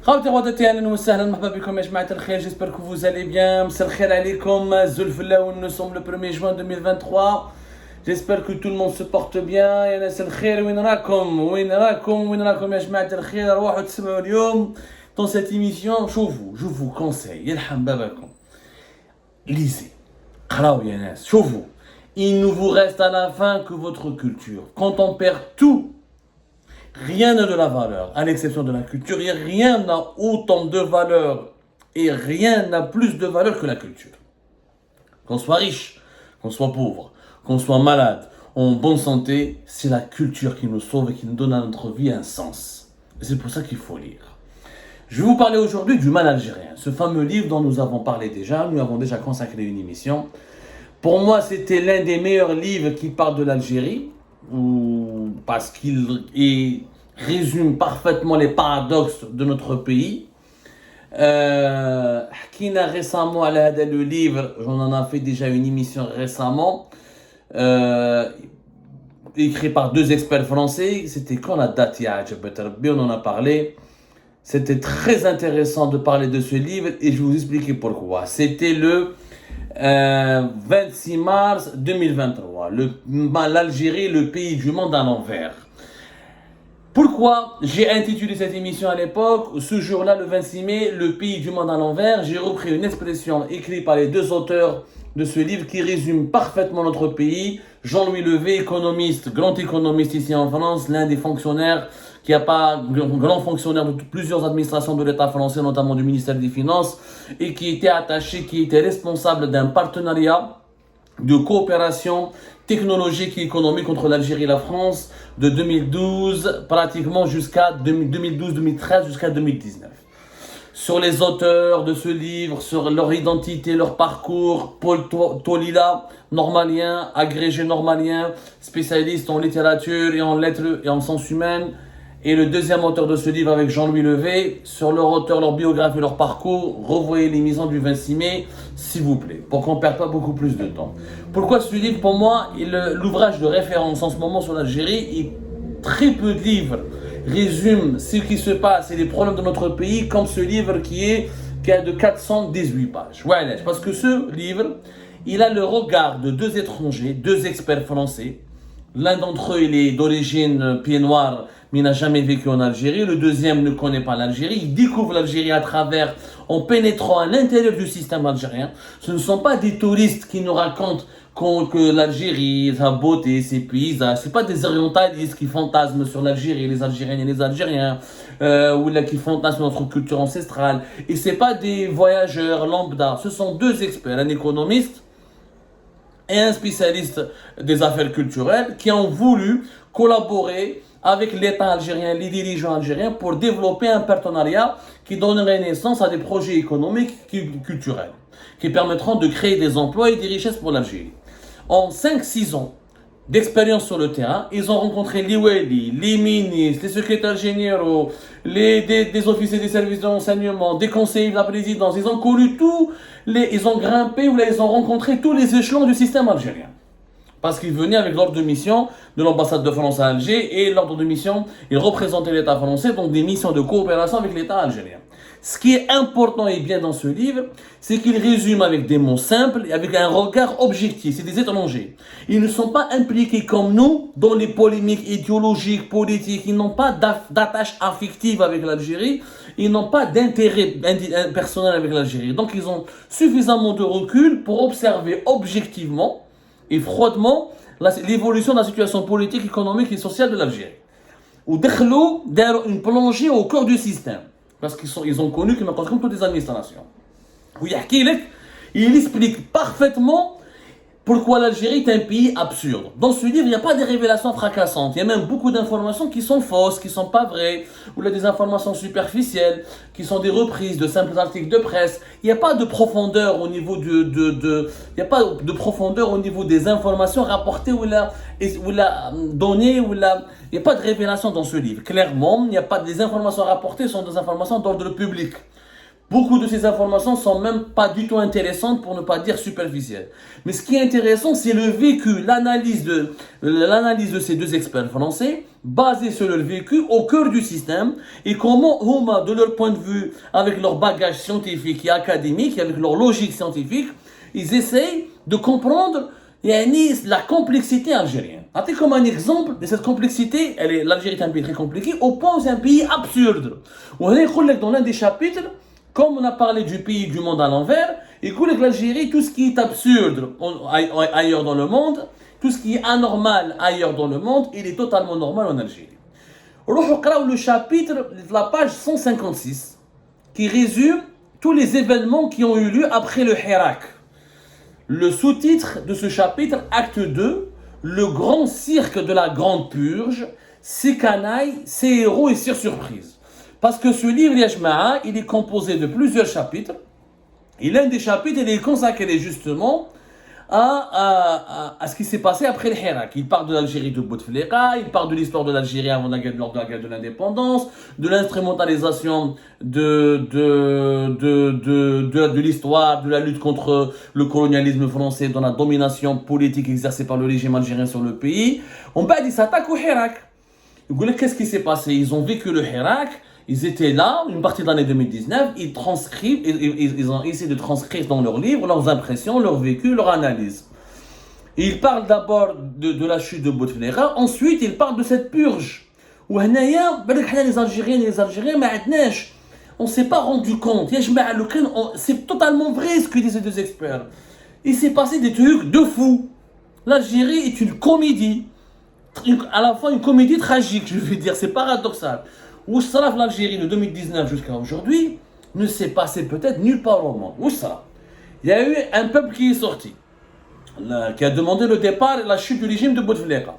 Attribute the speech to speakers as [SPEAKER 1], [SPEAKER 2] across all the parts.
[SPEAKER 1] خواتي خواتاتي اهلا وسهلا مرحبا بكم يا جماعه الخير. J'espère que vous allez bien. مساء الخير عليكم. زلفلاون. Nous sommes le 1er juin 2023. J'espère que tout le monde se porte bien. يا ناس الخير وين راكم يا جماعه الخير. روحوا تسمعوا اليوم dans cette émission. je vous conseille يرحم باباكم lisez قراو يا ناس. شوفوا il ne vous reste à la fin que votre culture. Quand on perd tout, rien n'a de la valeur, à l'exception de la culture. Et rien n'a autant de valeur et rien n'a plus de valeur que la culture. Qu'on soit riche, qu'on soit pauvre, qu'on soit malade, en bonne santé, c'est la culture qui nous sauve et qui nous donne à notre vie un sens. Et c'est pour ça qu'il faut lire. Je vais vous parler aujourd'hui du mal algérien, ce fameux livre dont nous avons parlé déjà. Nous avons déjà consacré une émission. Pour moi, c'était l'un des meilleurs livres qui parle de l'Algérie, parce qu'il résume parfaitement les paradoxes de notre pays. Hakina récemment à le livre, j'en en ai fait déjà une émission récemment, écrit par deux experts français. C'était quand la date on en a parlé. C'était très intéressant de parler de ce livre et je vais vous expliquer pourquoi. C'était le 26 mars 2023, l'Algérie, le pays du monde à l'envers. Pourquoi j'ai intitulé cette émission à l'époque, ce jour-là, le 26 mai, le pays du monde à l'envers? J'ai repris une expression écrite par les deux auteurs de ce livre qui résume parfaitement notre pays. Jean-Louis Levé, économiste, grand économiste ici en France, l'un des fonctionnaires qui a pas grand fonctionnaire de plusieurs administrations de l'État français, notamment du ministère des Finances, et qui était responsable d'un partenariat de coopération technologique et économique entre l'Algérie et la France de 2012, pratiquement jusqu'à 2012-2013 jusqu'à 2019. Sur les auteurs de ce livre, sur leur identité, leur parcours, Paul Tolila, normalien, agrégé normalien, spécialiste en littérature et en lettres et en sciences humaines. Et le deuxième auteur de ce livre avec Jean-Louis Levé, sur leur auteur, leur biographie, leur parcours, revoyez l'émission du 26 mai, s'il vous plaît, pour qu'on ne perde pas beaucoup plus de temps. Pourquoi ce livre, pour moi, est l'ouvrage de référence en ce moment sur l'Algérie, et très peu de livres résument ce qui se passe et les problèmes de notre pays, comme ce livre qui a de 418 pages. Ouais, parce que ce livre, il a le regard de deux étrangers, deux experts français. L'un d'entre eux, il est d'origine pied noir, mais il n'a jamais vécu en Algérie. Le deuxième ne connaît pas l'Algérie. Il découvre l'Algérie en pénétrant à l'intérieur du système algérien. Ce ne sont pas des touristes qui nous racontent que l'Algérie, sa beauté, ses paysages. Ce ne sont pas des orientalistes qui fantasment sur l'Algérie, les Algériennes et les Algériens, ou là qui fantasment sur notre culture ancestrale. Et ce ne sont pas des voyageurs lambda. Ce sont deux experts, un économiste et un spécialiste des affaires culturelles qui ont voulu collaborer avec l'État algérien, les dirigeants algériens pour développer un partenariat qui donnerait naissance à des projets économiques et culturels qui permettront de créer des emplois et des richesses pour l'Algérie. En 5-6 ans d'expérience sur le terrain, ils ont rencontré les wali, les ministres, les secrétaires généraux, des officiers des services de renseignement, des conseillers de la présidence. Ils ont connu ils ont grimpé ou là, ils ont rencontré tous les échelons du système algérien. Parce qu'ils venaient avec l'ordre de mission de l'ambassade de France à Alger et l'ordre de mission, ils représentaient l'État français, donc des missions de coopération avec l'État algérien. Ce qui est important et bien dans ce livre, c'est qu'il résume avec des mots simples et avec un regard objectif. C'est des étrangers. Ils ne sont pas impliqués comme nous dans les polémiques idéologiques, politiques. Ils n'ont pas d'attache affective avec l'Algérie. Ils n'ont pas d'intérêt personnel avec l'Algérie. Donc ils ont suffisamment de recul pour observer objectivement et froidement l'évolution de la situation politique, économique et sociale de l'Algérie. Ou d'ailleurs une plongée au cœur du système. Parce qu'ils ont connu qu'ils comme toutes les administrations. Il explique parfaitement pourquoi l'Algérie est un pays absurde. Dans ce livre, il n'y a pas de révélations fracassantes. Il y a même beaucoup d'informations qui sont fausses, qui ne sont pas vraies, ou là des informations superficielles, qui sont des reprises de simples articles de presse. Il n'y a pas de profondeur au niveau il n'y a pas de profondeur au niveau des informations rapportées ou données, il n'y a pas de révélation dans ce livre. Clairement, il n'y a pas des informations rapportées, ce sont des informations d'ordre public. Beaucoup de ces informations sont même pas du tout intéressantes pour ne pas dire superficielles. Mais ce qui est intéressant, c'est le vécu, l'analyse de ces deux experts français, basée sur leur vécu au cœur du système, et comment, Huma, de leur point de vue, avec leur bagage scientifique et académique, et avec leur logique scientifique, ils essayent de comprendre la complexité algérienne. Comme un exemple de cette complexité, l'Algérie est un pays très compliqué, au point où c'est un pays absurde. Dans l'un des chapitres, comme on a parlé du pays du monde à l'envers, et que l'Algérie, tout ce qui est absurde ailleurs dans le monde, tout ce qui est anormal ailleurs dans le monde, il est totalement normal en Algérie. Le chapitre, la page 156, qui résume tous les événements qui ont eu lieu après le Hirak. Le sous-titre de ce chapitre, acte 2, le grand cirque de la grande purge, ses canailles, ses héros et ses surprises. Parce que ce livre, Yashma'a, il est composé de plusieurs chapitres. Et l'un des chapitres, il est consacré justement à ce qui s'est passé après le Hirak. Il parle de l'Algérie de Bouteflika, il parle de l'histoire de l'Algérie lors de la guerre de l'indépendance, de l'instrumentalisation de l'histoire, de la lutte contre le colonialisme français dans la domination politique exercée par le régime algérien sur le pays. On va dire s'attaque au Hirak. Qu'est-ce qui s'est passé? Ils ont vécu le Hirak. Ils étaient là, une partie de l'année 2019, ils ont essayé de transcrire dans leurs livres leurs impressions, leur vécu, leur analyse. Ils parlent d'abord de la chute de Bouteflika, ensuite ils parlent de cette purge. Où les Algériens et les Algériens, on ne s'est pas rendu compte. C'est totalement vrai ce que disent ces deux experts. Il s'est passé des trucs de fou. L'Algérie est une comédie, à la fois une comédie tragique, je veux dire, c'est paradoxal. Où sera l'Algérie de 2019 jusqu'à aujourd'hui ne s'est passé peut-être nulle part au monde. Où sera? Il y a eu un peuple qui est sorti, qui a demandé le départ et la chute du régime de Bouteflika.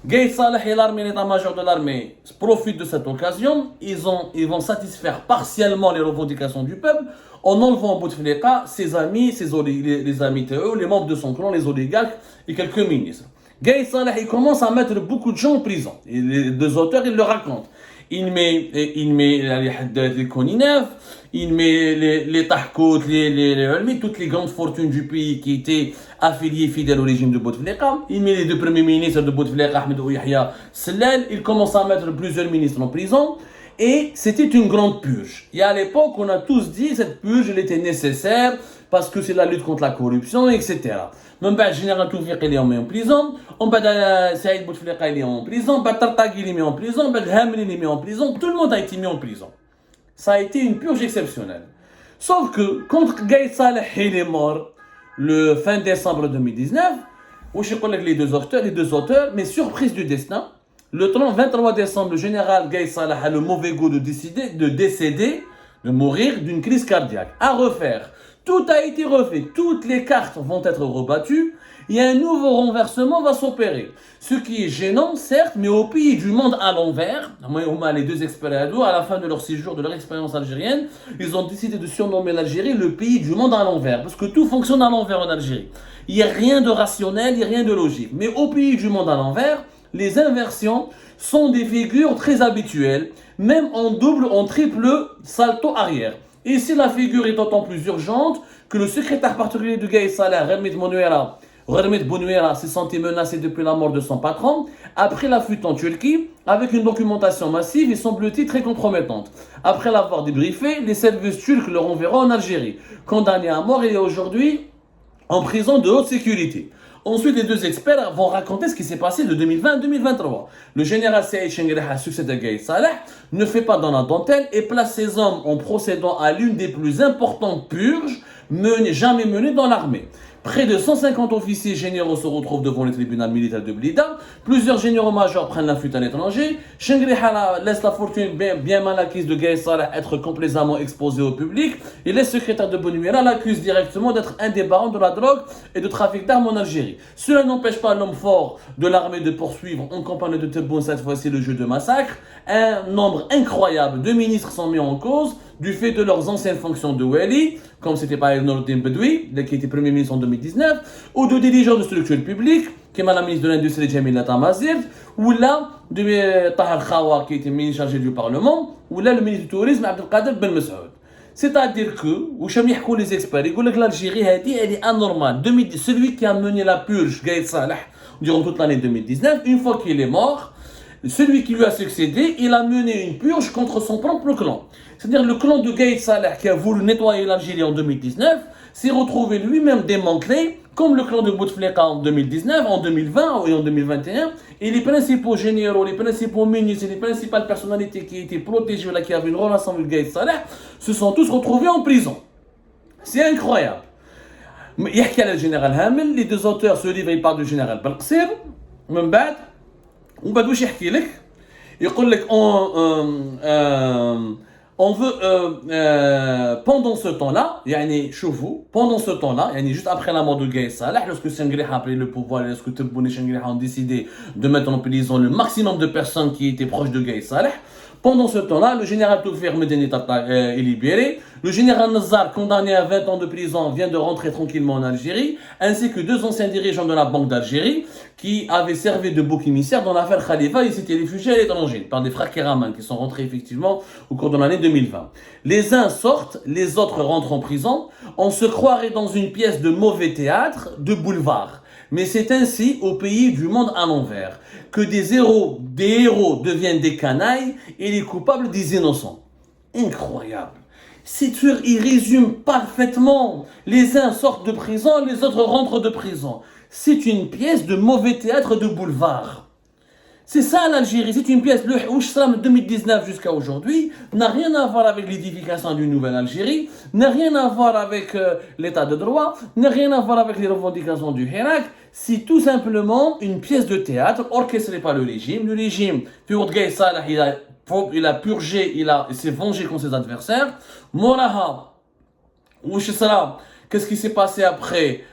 [SPEAKER 1] Gaïd Salah et l'armée, l'état-major de l'armée profitent de cette occasion. Ils vont satisfaire partiellement les revendications du peuple en enlevant Bouteflika, ses amis, les amis TE, les membres de son clan, les oligarques et quelques ministres. Gaïd Salah, il commence à mettre beaucoup de gens en prison. Et les deux auteurs, ils le racontent. Il met les Koninev, il met les Tahkout, toutes les grandes fortunes du pays qui étaient affiliées fidèles au régime de Bouteflika. Il met les deux premiers ministres de Bouteflika, Ahmed Yahya Sellal. Il commence à mettre plusieurs ministres en prison. Et c'était une grande purge. Et à l'époque, on a tous dit que cette purge, elle était nécessaire parce que c'est la lutte contre la corruption, etc. Même le général Toufik, il est mis en prison. Saïd Bouteflika, il est en prison. Tartaghi, il est mis en prison. Hamri, il est mis en prison. Tout le monde a été mis en prison. Ça a été une purge exceptionnelle. Sauf que, quand Gaïd Saleh, il est mort le fin décembre 2019, où je connais les deux auteurs, mais surprise du destin, le 23 décembre, le général Gaïd Salah a le mauvais goût de décéder, de mourir d'une crise cardiaque. À refaire. Tout a été refait. Toutes les cartes vont être rebattues et un nouveau renversement va s'opérer. Ce qui est gênant, certes, mais au pays du monde à l'envers, les deux experts à la fin de leur séjour, de leur expérience algérienne, ils ont décidé de surnommer l'Algérie le pays du monde à l'envers. Parce que tout fonctionne à l'envers en Algérie. Il n'y a rien de rationnel, il n'y a rien de logique. Mais au pays du monde à l'envers, les inversions sont des figures très habituelles, même en double, en triple salto arrière. Et ici, la figure est d'autant plus urgente que le secrétaire particulier de Gaïd Salah, Rermet Bounouera, s'est senti menacé depuis la mort de son patron, après la fuite en Turquie, avec une documentation massive et semble-t-il très compromettante. Après l'avoir débriefé, les services turcs le renverront en Algérie. Condamné à mort, il est aujourd'hui en prison de haute sécurité. Ensuite, les deux experts vont raconter ce qui s'est passé de 2020 à 2023. Le général Saïd Chengereh, succès de Gaïd Salah, ne fait pas dans la dentelle et place ses hommes en procédant à l'une des plus importantes purges jamais menées dans l'armée. Près de 150 officiers généraux se retrouvent devant le tribunal militaire de Blida. Plusieurs généraux-majors prennent la fuite à l'étranger. Chengereh laisse la fortune bien mal acquise de Gaïd Salah être complaisamment exposée au public. Et les secrétaires de Bounouera l'accusent directement d'être un des barons de la drogue et de trafic d'armes en Algérie. Cela n'empêche pas l'homme fort de l'armée de poursuivre en compagnie de Tebboune cette fois-ci le jeu de massacre. Un nombre incroyable de ministres sont mis en cause du fait de leurs anciennes fonctions de Wali, comme c'était par exemple Nourdine Bedoui, qui était Premier ministre en 2019, ou de dirigeants de structures publiques, comme la ministre de l'Industrie Jamila Tamazir, ou là de Tahar Khawa, qui était ministre chargé du Parlement, ou là le ministre du Tourisme Abdelkader Ben Messoud. C'est-à-dire que, les experts, ils disent que l'Algérie elle est anormale. Celui qui a mené la purge, Gaïd Salah, durant toute l'année 2019, une fois qu'il est mort, celui qui lui a succédé, il a mené une purge contre son propre clan. C'est-à-dire le clan de Gaïd Salah qui a voulu nettoyer l'Algérie en 2019 s'est retrouvé lui-même démantelé, comme le clan de Bouteflika en 2019, en 2020 et en 2021. Et les principaux généraux, les principaux ministres et les principales personnalités qui étaient protégées, là, qui avaient une relation avec Gaïd Salah, se sont tous retrouvés en prison. C'est incroyable. Il y a le général Hamel, les deux auteurs, ce livre, il parle du général Belqsir, من بعد وبعد واش يحكي لك يقول لك on veut pendant ce temps-là يعني شوفوا pendant ce temps-là يعني juste après la mort de Gaïd Salah, lorsque Senghir a pris le pouvoir, lorsque Tebboune et Senghir ont décidé de mettre en prison le maximum de personnes qui étaient proches de Gaïd Salah, pendant ce temps-là, le général Toufir Medeni Tata est libéré. Le général Nazar, condamné à 20 ans de prison, vient de rentrer tranquillement en Algérie, ainsi que deux anciens dirigeants de la Banque d'Algérie qui avaient servi de bouc émissaire dans l'affaire Khalifa et s'étaient réfugiés à l'étranger par des frères Keraman qui sont rentrés effectivement au cours de l'année 2020. Les uns sortent, les autres rentrent en prison. On se croirait dans une pièce de mauvais théâtre, de boulevard. Mais c'est ainsi au pays du monde à l'envers que des héros deviennent des canailles et les coupables des innocents. Incroyable. Il résume parfaitement. Les uns sortent de prison, les autres rentrent de prison. C'est une pièce de mauvais théâtre de boulevard. C'est ça l'Algérie, c'est une pièce. Le Houchsam 2019 jusqu'à aujourd'hui n'a rien à voir avec l'édification d'une nouvelle Algérie, n'a rien à voir avec l'état de droit, n'a rien à voir avec les revendications du Hirak. C'est tout simplement une pièce de théâtre orchestrée par le régime. Le régime, Gaïd Salah, il a purgé, il s'est vengé contre ses adversaires. Moraha, Houchsam, qu'est-ce qui s'est passé après